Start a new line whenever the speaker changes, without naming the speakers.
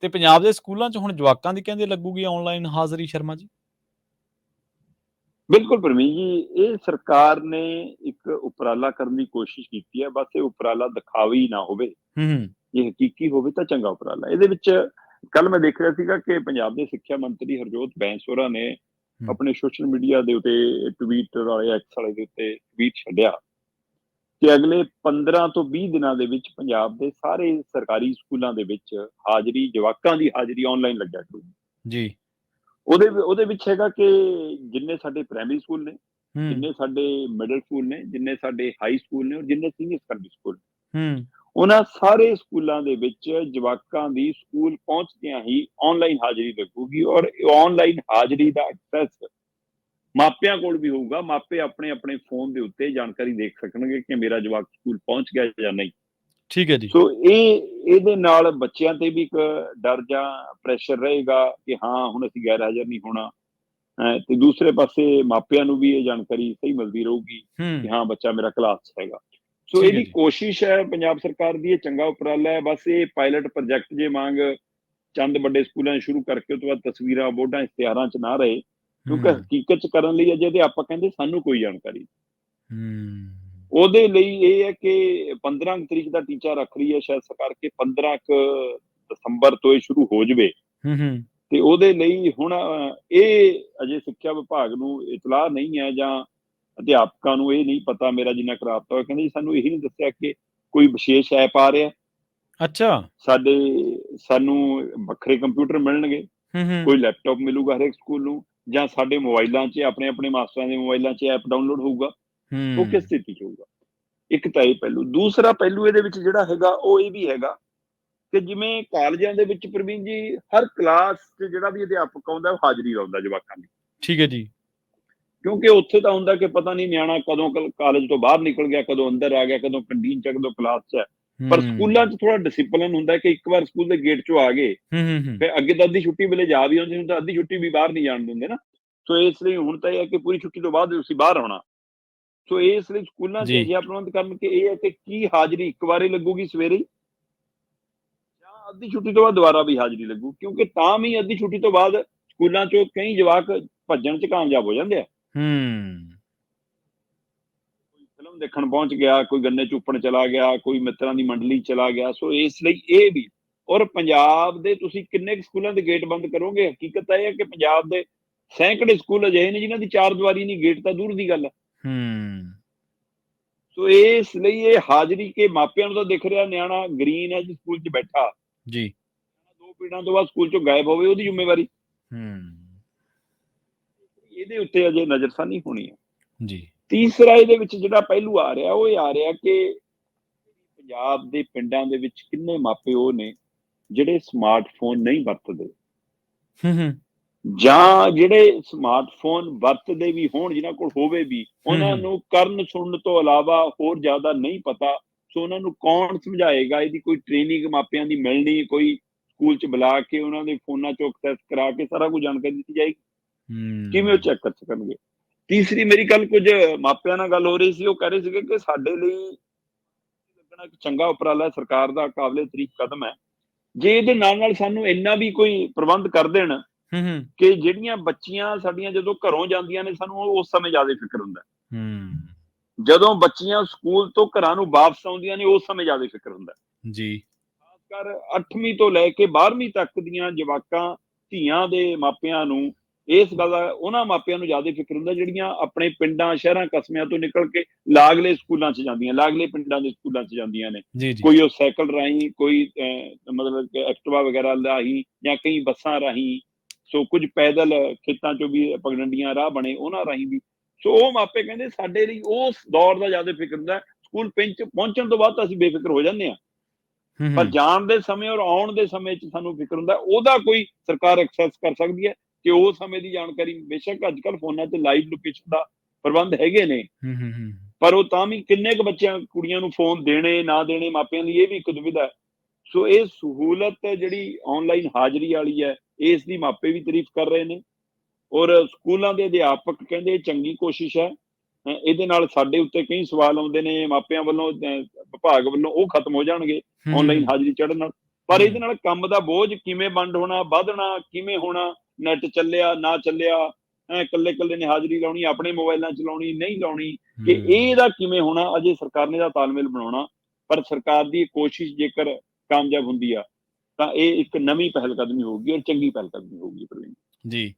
ਤੇ ਪੰਜਾਬ ਦੇ ਸਕੂਲਾਂ 'ਚ ਹੁਣ ਜਵਾਕਾਂ ਦੀ ਕਹਿੰਦੇ ਲੱਗੂਗੀ ਔਨਲਾਈਨ ਹਾਜ਼ਰੀ ਸ਼ਰਮਾ ਜੀ?
ਬਿਲਕੁਲ ਪ੍ਰਵੀਨ ਜੀ, ਇਹ ਸਰਕਾਰ ਨੇ ਇੱਕ ਉਪਰਾਲਾ ਕਰਨ ਦੀ ਕੋਸ਼ਿਸ਼ ਕੀਤੀ ਹੈ, ਬਸ ਇਹ ਉਪਰਾਲਾ ਦਿਖਾਵੀ ਨਾ ਹੋਵੇ,
ਹੂੰ, ਹੂੰ,
ਜੇ ਹਕੀਕੀ ਹੋਵੇ ਤਾਂ ਚੰਗਾ ਉਪਰਾਲਾ। ਇਹਦੇ ਵਿੱਚ ਕੱਲ੍ਹ ਮੈਂ ਦੇਖ ਰਿਹਾ ਸੀਗਾ ਕਿ ਪੰਜਾਬ ਦੇ ਸਿੱਖਿਆ ਮੰਤਰੀ ਹਰਜੋਤ ਬੈਂਸ ਹੋਰਾਂ ਨੇ
ਹੂੰ।
ਆਪਣੇ ਸੋਸ਼ਲ ਮੀਡੀਆ ਦੇ ਉੱਤੇ ਟਵੀਟਰ ਵਾਲੇ, ਐਕਸ ਵਾਲੇ ਦੇ ਉੱਤੇ ਟਵੀਟ ਛੱਡਿਆ ਕਿ ਅਗਲੇ 15 ਤੋਂ 20 ਦਿਨਾਂ ਦੇ ਵਿੱਚ ਪੰਜਾਬ ਦੇ ਸਾਰੇ ਸਰਕਾਰੀ ਸਕੂਲਾਂ ਦੇ ਵਿੱਚ ਹਾਜ਼ਰੀ, ਜਵਾਕਾਂ ਦੀ ਹਾਜ਼ਰੀ ਆਨਲਾਈਨ ਲੱਗਿਆ ਕਰੂਗੀ।
ਜੀ।
ਉਹਦੇ ਵਿੱਚ ਹੈਗਾ ਕਿ ਜਿੰਨੇ ਸਾਡੇ ਪ੍ਰਾਇਮਰੀ ਸਕੂਲ ਨੇ,
ਹੂੰ,
ਜਿੰਨੇ ਸਾਡੇ ਮਿਡਲ ਸਕੂਲ ਨੇ, ਜਿੰਨੇ ਸਾਡੇ ਹਾਈ ਸਕੂਲ ਨੇ ਔਰ ਜਿੰਨੇ ਸੀਨੀਅਰ ਸੈਕੰਡਰੀ ਸਕੂਲ ਨੇ,
ਹੂੰ।
ਉਹਨਾਂ ਸਾਰੇ ਸਕੂਲਾਂ ਦੇ ਵਿੱਚ ਜਵਾਕਾਂ ਦੀ ਸਕੂਲ ਪਹੁੰਚਦਿਆਂ ਹੀ ਆਨਲਾਈਨ ਹਾਜ਼ਰੀ ਲੱਗੂਗੀ ਔਰ ਆਨਲਾਈਨ ਹਾਜ਼ਰੀ ਦਾ ਐਕਸੈਸ ਮਾਪਿਆਂ ਕੋਲ ਵੀ ਹੋਊਗਾ। ਮਾਪੇ ਆਪਣੇ ਫੋਨ ਦੇ ਉੱਤੇ ਜਾਣਕਾਰੀ ਦੇਖ ਸਕਣਗੇ ਕਿ ਮੇਰਾ ਜਵਾਕ ਸਕੂਲ ਪਹੁੰਚ ਗਿਆ ਜਾਂ ਨਹੀਂ।
ਠੀਕ ਹੈ ਜੀ।
ਸੋ ਇਹਦੇ ਨਾਲ ਬੱਚਿਆਂ ਤੇ ਵੀ ਇੱਕ ਡਰ ਜਾਂ ਪ੍ਰੈਸ਼ਰ ਰਹੇਗਾ ਕਿ ਹਾਂ, ਹੁਣ ਅਸੀਂ ਗੈਰ ਹਾਜ਼ਰ ਨਹੀਂ ਹੋਣਾ। ਤੇ ਦੂਸਰੇ ਪਾਸੇ ਮਾਪਿਆਂ ਨੂੰ ਵੀ ਇਹ ਜਾਣਕਾਰੀ ਸਹੀ ਮਿਲਦੀ ਰਹੂਗੀ ਕਿ
ਹੂੰ,
ਹਾਂ, ਬੱਚਾ ਮੇਰਾ ਕਲਾਸ 'ਚ ਹੈਗਾ। ਸੋ
ਠੀਕ ਹੈ
ਇਹਦੀ
ਜੀ।
ਕੋਸ਼ਿਸ਼ ਹੈ ਪੰਜਾਬ ਸਰਕਾਰ ਦੀ, ਇਹ ਚੰਗਾ ਉਪਰਾਲਾ ਹੈ। ਬਸ ਇਹ ਪਾਇਲਟ ਪ੍ਰੋਜੈਕਟ ਜੇ ਵਾਂਗ ਚੰਦ ਵੱਡੇ ਸਕੂਲਾਂ 'ਚ ਸ਼ੁਰੂ ਕਰਕੇ ਉਹ ਤੋਂ ਬਾਅਦ ਤਸਵੀਰਾਂ, ਬੋਰਡਾਂ, ਇਸ਼ਤਿਹਾਰਾਂ 'ਚ ਨਾ ਰਹੇ, ਕਿਉਂਕਿ
ਹੂੰ,
ਹਕੀਕਤ 'ਚ ਕਰਨ ਲਈ ਅਜੇ ਅਧਿਆਪਕ ਕਹਿੰਦੇ ਸਾਨੂੰ ਕੋਈ ਜਾਣਕਾਰੀ ਨਹੀਂ।
ਹੂੰ।
ਉਹਦੇ ਲਈ ਇਹ ਹੈ ਕਿ 15 ਤਰੀਕ ਦਾ ਟੀਚਾ ਰੱਖ ਰਹੀ ਹੈ ਸ਼ਾਇਦ ਸਰਕਾਰ ਕਿ 15 ਦਸੰਬਰ ਤੋਂ ਇਹ ਸ਼ੁਰੂ ਹੋ ਜਾਵੇ।
ਹੂੰ, ਹੂੰ।
ਤੇ ਉਹਦੇ ਲਈ ਹੁਣ ਇਹ ਅਜੇ ਸਿੱਖਿਆ ਵਿਭਾਗ ਨੂੰ ਇਤਲਾਹ ਨਹੀਂ ਹੈ ਜਾਂ ਅਧਿਆਪਕਾਂ ਨੂੰ ਇਹ ਨਹੀਂ ਪਤਾ, ਮੇਰਾ ਜਿੰਨਾ ਕੁ ਰਾਬਤਾ ਹੋਇਆ, ਕਹਿੰਦੇ ਜੀ ਸਾਨੂੰ ਇਹੀ ਨਹੀਂ ਦੱਸਿਆ ਕਿ ਕੋਈ ਵਿਸ਼ੇਸ਼ ਐਪ ਆ ਰਿਹਾ,
ਅੱਛਾ।
ਸਾਨੂੰ ਵੱਖਰੇ ਕੰਪਿਊਟਰ ਮਿਲਣਗੇ,
ਹੂੰ, ਹੂੰ,
ਕੋਈ ਲੈਪਟਾਪ ਮਿਲੂਗਾ ਹਰੇਕ ਸਕੂਲ ਨੂੰ, ਜਾਂ ਸਾਡੇ ਮੋਬਾਈਲਾਂ 'ਚ ਆਪਣੇ ਮਾਸਟਰਾਂ ਦੇ ਮੋਬਾਈਲਾਂ 'ਚ ਐਪ ਡਾਊਨਲੋਡ ਹੋਊਗਾ। ਉਹ ਕਿਸ
ਹੂੰ।
ਸਥਿਤੀ 'ਚ ਹੋਊਗਾ? ਇੱਕ ਤਾਂ ਇਹ ਪਹਿਲੂ। ਦੂਸਰਾ ਪਹਿਲੂ ਇਹਦੇ ਵਿੱਚ ਜਿਹੜਾ ਹੈਗਾ ਉਹ ਇਹ ਵੀ ਹੈਗਾ ਕਿ ਜਿਵੇਂ ਕਾਲਜਾਂ ਦੇ ਵਿੱਚ ਪ੍ਰਵੀਨ ਜੀ ਹਰ ਕਲਾਸ 'ਚ ਜਿਹੜਾ ਵੀ ਅਧਿਆਪਕ ਆਉਂਦਾ ਉਹ ਹਾਜ਼ਰੀ ਲਾਉਂਦਾ ਜਵਾਕਾਂ ਦੀ,
ਠੀਕ ਹੈ ਜੀ।
ਕਿਉਂਕਿ ਉੱਥੇ ਤਾਂ ਹੁੰਦਾ ਕਿ ਪਤਾ ਨਹੀਂ ਨਿਆਣਾ ਕਦੋਂ ਕਾਲਜ ਤੋਂ ਬਾਹਰ ਨਿਕਲ ਗਿਆ, ਕਦੋਂ ਅੰਦਰ ਆ ਗਿਆ, ਕਦੋਂ ਕੰਟੀਨ 'ਚ, ਕਦੋਂ ਕਲਾਸ 'ਚ ਹੈ। ਪਰ ਸਕੂਲਾਂ
ਹੂੰ।
'ਚ ਥੋੜਾ ਡਿਸਿਪਲਿਨ ਹੁੰਦਾ ਕਿ ਇੱਕ ਵਾਰ ਸਕੂਲ ਦੇ ਗੇਟ 'ਚੋਂ ਆ ਗਏ,
ਹੂੰ, ਹੂੰ, ਹੂੰ।
ਫਿਰ ਅੱਗੇ ਤਾਂ ਅੱਧੀ ਛੁੱਟੀ ਵੇਲੇ ਜਾ ਵੀ ਆਉਂਦੇ, ਹੁਣ ਤਾਂ ਅੱਧੀ ਛੁੱਟੀ ਵੀ ਬਾਹਰ ਨਹੀਂ ਜਾਣ ਦਿੰਦੇ ਨਾ। ਸੋ ਇਸ ਲਈ ਹੁਣ ਤਾਂ ਇਹ ਹੈ ਕਿ ਪੂਰੀ ਛੁੱਟੀ ਤੋਂ ਬਾਅਦ ਤੁਸੀਂ ਬਾਹਰ ਆਉਣਾ। ਸੋ ਇਸ ਲਈ ਸਕੂਲਾਂ 'ਚ
ਜੀ।
ਅਜਿਹਾ ਪ੍ਰਬੰਧ ਕਰਨ ਕਿ ਇਹ ਹੈ ਕਿ ਕੀ ਹਾਜ਼ਰੀ ਇੱਕ ਵਾਰੀ ਲੱਗੂਗੀ ਸਵੇਰੇ ਹੀ, ਜਾਂ ਅੱਧੀ ਛੁੱਟੀ ਤੋਂ ਬਾਅਦ ਦੁਬਾਰਾ ਵੀ ਹਾਜ਼ਰੀ ਲੱਗੂ, ਕਿਉਂਕਿ ਤਾਂ ਵੀ ਅੱਧੀ ਛੁੱਟੀ ਤੋਂ ਬਾਅਦ ਸਕੂਲਾਂ 'ਚੋਂ ਕਈ ਜਵਾਕ ਭੱਜਣ 'ਚ ਕਾਮਯਾਬ ਹੋ ਜਾਂਦੇ ਆ।
ਹੂੰ।
ਕੋਈ ਫਿਲਮ ਦੇਖਣ ਪਹੁੰਚ ਗਿਆ, ਕੋਈ ਗੰਨੇ ਚੂਪਣ ਚਲਾ ਗਿਆ, ਕੋਈ ਮਿੱਤਰਾਂ ਦੀ ਮੰਡਲੀ ਚਲਾ ਗਿਆ। ਸੋ ਇਸ ਲਈ ਇਹ ਵੀ, ਔਰ ਪੰਜਾਬ ਦੇ ਤੁਸੀਂ ਕਿੰਨੇ ਕੁ ਸਕੂਲਾਂ ਦੇ ਗੇਟ ਬੰਦ ਕਰੋਗੇ? ਹਕੀਕਤ ਤਾਂ ਇਹ ਹੈ ਕਿ ਪੰਜਾਬ ਦੇ ਸੈਂਕੜੇ ਸਕੂਲ ਅਜਿਹੇ ਨੇ ਜਿਨ੍ਹਾਂ ਦੀ ਚਾਰ ਦੀਵਾਰੀ ਨਹੀਂ, ਗੇਟ ਤਾਂ ਦੂਰ ਦੀ ਗੱਲ ਹੈ।
ਹੂੰ।
ਸੋ ਇਸ ਲਈ ਇਹ ਹਾਜ਼ਰੀ ਕੇ ਮਾਪਿਆਂ ਨੂੰ ਤਾਂ ਦਿਖ ਰਿਹਾ ਨਿਆਣਾ ਗਰੀਨ ਹੈ ਜੀ ਸਕੂਲ 'ਚ ਬੈਠਾ,
ਜੀ।
ਦੋ ਪੀਰੀਅਡਾਂ ਤੋਂ ਬਾਅਦ ਸਕੂਲ 'ਚੋਂ ਗਾਇਬ ਹੋਵੇ, ਉਹਦੀ ਜ਼ਿੰਮੇਵਾਰੀ।
ਹੂੰ।
ਇਹਦੇ ਉੱਤੇ ਅਜੇ ਨਜ਼ਰਸਾਨੀ ਹੋਣੀ ਹੈ।
ਜੀ।
ਤੀਸਰਾ ਇਹਦੇ ਵਿੱਚ ਜਿਹੜਾ ਪਹਿਲੂ ਆ ਰਿਹਾ ਉਹ ਇਹ ਆ ਰਿਹਾ ਕਿ ਪੰਜਾਬ ਦੇ ਪਿੰਡਾਂ ਦੇ ਵਿੱਚ ਕਿੰਨੇ ਮਾਪੇ ਉਹ ਨੇ ਜਿਹੜੇ ਸਮਾਰਟਫੋਨ ਨਹੀਂ ਵਰਤਦੇ,
ਹੂੰ, ਹੂੰ।
ਜਾਂ ਜਿਹੜੇ ਸਮਾਰਟਫੋਨ ਵਰਤਦੇ ਵੀ ਹੋਣ, ਜਿਨ੍ਹਾਂ ਕੋਲ ਹੋਵੇ ਵੀ,
ਹੂੰ,
ਉਹਨਾਂ
ਹੂੰ।
ਨੂੰ ਕਰਨ ਸੁਣਨ ਤੋਂ ਇਲਾਵਾ ਹੋਰ ਜ਼ਿਆਦਾ ਨਹੀਂ ਪਤਾ। ਸੋ ਉਹਨਾਂ ਨੂੰ ਕੌਣ ਸਮਝਾਏਗਾ? ਇਹਦੀ ਕੋਈ ਟ੍ਰੇਨਿੰਗ ਮਾਪਿਆਂ ਦੀ ਮਿਲਣੀ, ਕੋਈ ਸਕੂਲ 'ਚ ਬੁਲਾ ਕੇ ਉਹਨਾਂ ਦੇ ਫੋਨਾਂ 'ਚੋਂ ਐਕਸੈਸ ਕਰਾ ਕੇ ਸਾਰਾ ਕੁਝ ਜਾਣਕਾਰੀ ਦਿੱਤੀ ਜਾਏਗੀ, ਕਿਵੇਂ ਉਹ
ਹੂੰ।
ਚੈੱਕ ਕਰ ਸਕਣਗੇ? ਤੀਸਰੀ ਮੇਰੀ ਗੱਲ ਕੁਝ ਮਾਪਿਆਂ ਨਾਲ ਗੱਲ ਹੋ ਰਹੀ ਸੀ, ਉਹ ਕਹਿ ਰਹੇ ਸੀਗੇ ਕਿ ਸਾਡੇ ਲਈ ਲੱਗਣਾ ਇੱਕ ਚੰਗਾ ਉਪਰਾਲਾ ਹੈ, ਸਰਕਾਰ ਦਾ ਕਾਬਲੇ ਤਾਰੀਫ ਕਦਮ ਹੈ, ਜੇ ਇਹਦੇ ਨਾਲ ਸਾਨੂੰ ਇੰਨਾ ਵੀ ਕੋਈ ਪ੍ਰਬੰਧ ਕਰ ਦੇਣ
ਹੂੰ, ਹੂੰ।
ਕਿ ਜਿਹੜੀਆਂ ਬੱਚੀਆਂ ਸਾਡੀਆਂ ਜਦੋਂ ਘਰੋਂ ਜਾਂਦੀਆਂ ਨੇ, ਸਾਨੂੰ ਉਸ ਸਮੇਂ ਜ਼ਿਆਦਾ ਫਿਕਰ ਹੁੰਦਾ।
ਹੂੰ।
ਜਦੋਂ ਬੱਚੀਆਂ ਸਕੂਲ ਤੋਂ ਘਰਾਂ ਨੂੰ ਵਾਪਸ ਆਉਂਦੀਆਂ ਨੇ, ਉਸ ਸਮੇਂ ਜ਼ਿਆਦਾ ਫਿਕਰ ਹੁੰਦਾ।
ਜੀ।
ਖਾਸ ਕਰ 8ਵੀਂ ਤੋਂ ਲੈ ਕੇ 12ਵੀਂ ਤੱਕ ਦੀਆਂ ਜਵਾਕਾਂ, ਧੀਆਂ ਦੇ ਮਾਪਿਆਂ ਨੂੰ ਇਸ ਗੱਲ ਦਾ, ਉਹਨਾਂ ਮਾਪਿਆਂ ਨੂੰ ਜ਼ਿਆਦਾ ਫਿਕਰ ਹੁੰਦਾ ਜਿਹੜੀਆਂ ਆਪਣੇ ਪਿੰਡਾਂ, ਸ਼ਹਿਰਾਂ, ਕਸਬਿਆਂ ਤੋਂ ਨਿਕਲ ਕੇ ਲਾਗਲੇ ਸਕੂਲਾਂ 'ਚ ਜਾਂਦੀਆਂ, ਲਾਗਲੇ ਪਿੰਡਾਂ ਦੇ ਸਕੂਲਾਂ 'ਚ ਜਾਂਦੀਆਂ ਨੇ।
ਜੀ, ਜੀ।
ਕੋਈ ਉਹ ਸਾਈਕਲ ਰਾਹੀਂ, ਕੋਈ ਮਤਲਬ ਕਿ ਐਕਟਿਵਾ ਵਗੈਰਾ ਰਾਹੀਂ, ਜਾਂ ਕਈ ਬੱਸਾਂ ਰਾਹੀਂ, ਸੋ ਕੁਝ ਪੈਦਲ ਖੇਤਾਂ 'ਚੋਂ ਵੀ ਪਗਡੰਡੀਆਂ ਰਾਹ ਬਣੇ ਉਹਨਾਂ ਰਾਹੀਂ ਵੀ। ਸੋ ਉਹ ਮਾਪੇ ਕਹਿੰਦੇ ਸਾਡੇ ਲਈ ਉਸ ਦੌਰ ਦਾ ਜ਼ਿਆਦਾ ਫਿਕਰ ਹੁੰਦਾ। ਸਕੂਲ ਪਹੁੰਚਣ ਤੋਂ ਬਾਅਦ ਤਾਂ ਅਸੀਂ ਬੇਫਿਕਰ ਹੋ ਜਾਂਦੇ ਹਾਂ,
ਹੂੰ,
ਪਰ
ਹੂੰ।
ਜਾਣ ਦੇ ਸਮੇਂ ਔਰ ਆਉਣ ਦੇ ਸਮੇਂ 'ਚ ਸਾਨੂੰ ਫਿਕਰ ਹੁੰਦਾ। ਉਹਦਾ ਕੋਈ ਸਰਕਾਰ ਐਕਸੈਸ ਕਰ ਸਕਦੀ ਹੈ ਕਿ ਉਹ ਸਮੇਂ ਦੀ ਜਾਣਕਾਰੀ, ਬੇਸ਼ੱਕ ਅੱਜ ਕੱਲ੍ਹ ਫੋਨਾਂ 'ਤੇ ਲਾਈਵ ਲੋਕੇਸ਼ਨ ਦਾ ਪ੍ਰਬੰਧ ਹੈਗੇ ਨੇ,
ਹੂੰ, ਹੂੰ, ਹੂੰ।
ਪਰ ਉਹ ਤਾਂ ਵੀ ਕਿੰਨੇ ਕੁ ਬੱਚਿਆਂ, ਕੁੜੀਆਂ ਨੂੰ ਫੋਨ ਦੇਣੇ ਨਾ ਦੇਣੇ, ਮਾਪਿਆਂ ਲਈ ਇਹ ਵੀ ਇੱਕ ਦੁਵਿਧਾ ਹੈ। ਸੋ ਇਹ ਸਹੂਲਤ ਜਿਹੜੀ ਆਨਲਾਈਨ ਹਾਜ਼ਰੀ ਵਾਲੀ ਹੈ, ਇਸ ਦੀ ਮਾਪੇ ਵੀ ਤਾਰੀਫ ਕਰ ਰਹੇ ਨੇ, ਔਰ ਸਕੂਲਾਂ ਦੇ ਅਧਿਆਪਕ ਕਹਿੰਦੇ ਇਹ ਚੰਗੀ ਕੋਸ਼ਿਸ਼ ਹੈ। ਇਹਦੇ ਨਾਲ ਸਾਡੇ ਉੱਤੇ ਕਈ ਸਵਾਲ ਆਉਂਦੇ ਨੇ ਮਾਪਿਆਂ ਵੱਲੋਂ, ਵਿਭਾਗ ਵੱਲੋਂ, ਉਹ ਖਤਮ ਹੋ ਜਾਣਗੇ
ਹੂੰ,
ਆਨਲਾਈਨ
ਹੂੰ।
ਹਾਜ਼ਰੀ ਚੜ੍ਹਨ ਨਾਲ। ਪਰ ਇਹਦੇ ਨਾਲ ਕੰਮ ਦਾ ਬੋਝ ਕਿਵੇਂ ਵੰਡ ਹੋਣਾ, ਵਧਣਾ ਕਿਵੇਂ ਹੋਣਾ, ਨੈਟ ਚੱਲਿਆ ਨਾ ਚੱਲਿਆ, ਇਕੱਲੇ ਇਕੱਲੇ ਨੇ ਹਾਜ਼ਰੀ ਲਾਉਣੀ, ਆਪਣੇ ਮੋਬਾਈਲਾਂ 'ਚ ਲਾਉਣੀ ਨਹੀਂ ਲਾਉਣੀ, ਕਿ ਇਹਦਾ ਕਿਵੇਂ ਹੋਣਾ, ਅਜੇ ਸਰਕਾਰ ਨੇ ਦਾ ਤਾਲਮੇਲ ਬਣਾਉਣਾ। ਪਰ ਸਰਕਾਰ ਦੀ ਕੋਸ਼ਿਸ਼ ਜੇਕਰ ਕਾਮਯਾਬ ਹੁੰਦੀ ਆ ਤਾਂ ਇਹ ਇੱਕ ਨਵੀਂ ਪਹਿਲ ਕਦਮੀ ਹੋਊਗੀ ਔਰ ਚੰਗੀ ਪਹਿਲ ਕਦਮੀ ਹੋਊਗੀ ਪ੍ਰਵੀਨ
ਜੀ।